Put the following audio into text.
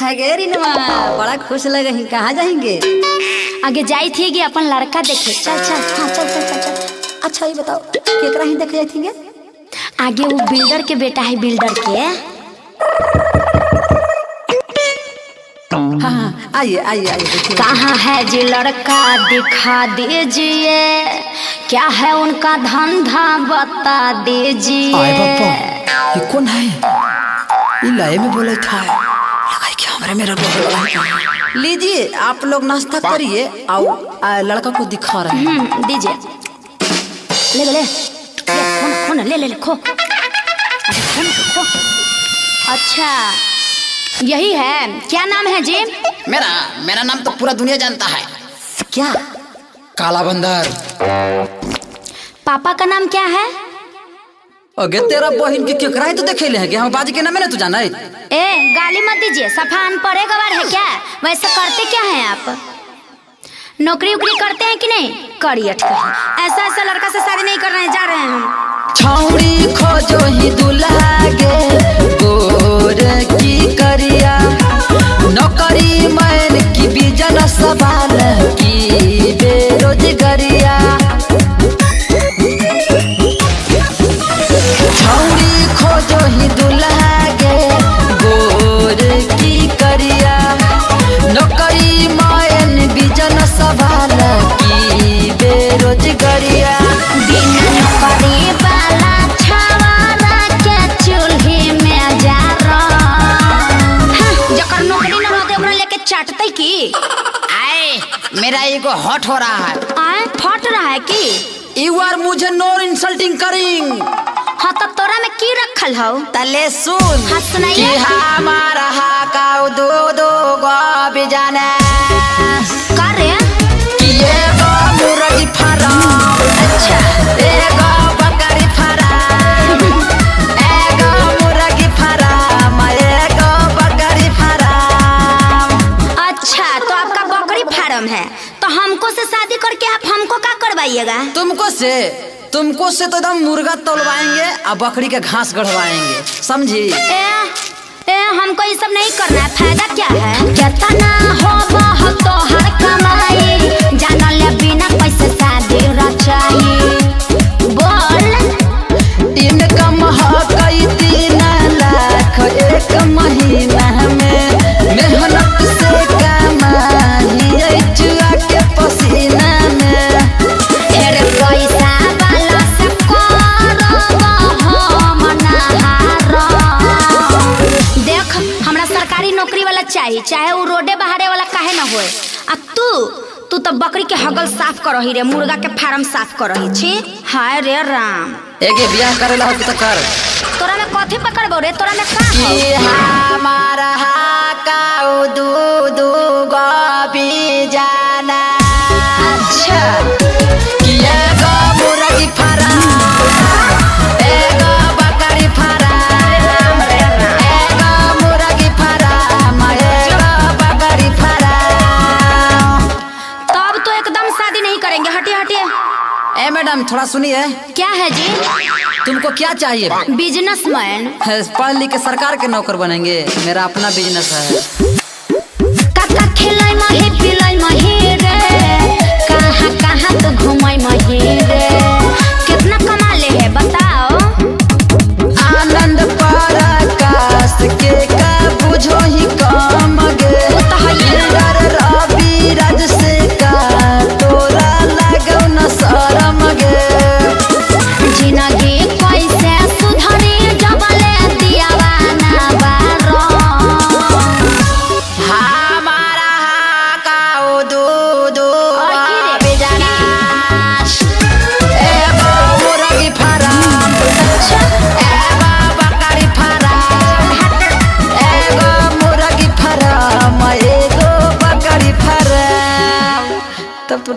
है रिनवा, बड़ा खुश लगे। कहाँ जाएंगे? आगे जाई थी कि अपन लड़का देखे। चल चल, हाँ चल चल चल चल। अच्छा ये बताओ केकरा ही देखे जाती है? आगे वो बिल्डर के बेटा है, बिल्डर के। हाँ आइए आइए आइए। कहाँ है जी लड़का, दिखा दीजिए। क्या है उनका धंधा, बता दीजिए। आए बापा, ये कौन है? ये लाए में बोला था, लगा क्या हमारे मेरा बोल। लीजिए आप लोग नाश्ता करिए और लड़का को दिखा रहे हैं। दीजिए। ले ले ले, खो ना, ले ले ले, खो। खो। अच्छा यही है, क्या नाम है जी? मेरा नाम तो पूरा दुनिया जानता है। क्या? काला बंदर। पापा का नाम क्या है? अगे तेरा बहन की केकरा है तो देखे ले है, हम बाजी के नाम है ना, तू जाना है? ए गाली मत दीजिए, सफा अनपढ़ गवार है क्या? वैसे करते क्या हैं आप? नौकरी उकरी करते हैं कि नहीं? करिए। ऐसा लड़का से शादी नहीं करने जा रहे हैं हम। छौड़ी खोजो ही दुल्हा गे, गोर की करिया नौकरी मैन की बिजन सवाल की बेरोजगारिया। छौड़ी खोजो ही दुल्हा गे, गोर की करिया नौकरी मैन बिजन सवाल की बेरोजगारिया। चाटते की आए मेरा ईगो हॉट हो रहा है। आए फट रहा है कि? You are मुझे नॉन इंसल्टिंग करिंग। हाँ तब तोरा में की रखल हो? तले सुन। हाँ सुनाइए। कि हमारा हाकाउ दो दो गो बिजाने करे कि ये गो मुर्गी फार्म। अच्छा एगो बकरी फार्म, एगो मुर्गी फार्म, एगो बकरी फार्म। अच्छा तो आपका बकरी फार्म है, तो हमको से शादी करके आप हमको क्या करवाइएगा? तुमको से तो एकदम मुर्गा तोलवाएंगे और बकरी के घास गढ़वाएंगे, समझी? हमको ये सब नहीं करना है। फायदा क्या है? कितना हो तो हर कमाई, जान ले बिना पैसे शादी रचाई। बोल इनकम है कई 3 लाख एक महीना में, मेहनत से कमाई चुआ के पसीना में। फिर पैसा वाला से करब हम नहारा। देख हमरा सरकारी नौकरी वाला चाहिए, चाहे वो रोडे बहारे वाला काहे ना होए। आ तू तो बकरी के हगल साफ करही रे, मुर्गा के फार्म साफ करही छी। हाय रे राम, एगे बियाह करेला हो तो कर। तोरा में कथी पकड़बो रे? तोरा में का हो? कि हमारा हाकाउ दू दू गो बिजाना। अच्छा कि एगो मुर्गी फार्म, एगो बकरी फार्म, एगो मुर्गी फार्म, एगो बकरी फार्म। तब तो एकदम शादी नहीं करेंगे। हटिए हटिए। ए मैडम थोड़ा सुनिए। क्या है जी? तुमको क्या चाहिए? बिजनेसमैन। पढ़ लिख के सरकार के नौकर बनेंगे? मेरा अपना बिजनेस है। काका खेलाई मही पिलाई मही रे, कहाँ कहाँ तो घुमाई मही रे। कितना कमा ले है बताओ? आनंद पराकाश के का बुझो ही काम गे, रवि राज से का तोरा लगो न शरम गे। जिंदगी कैसे सुधरी जबले दियावा ना बारो। हमारा हाकाउ दू दू बिजाना, एगो मुर्गी फार्म, एगो बकरी फार्म, एगो मुर्गी फार्म, एगो बकरी फार्म। तब तो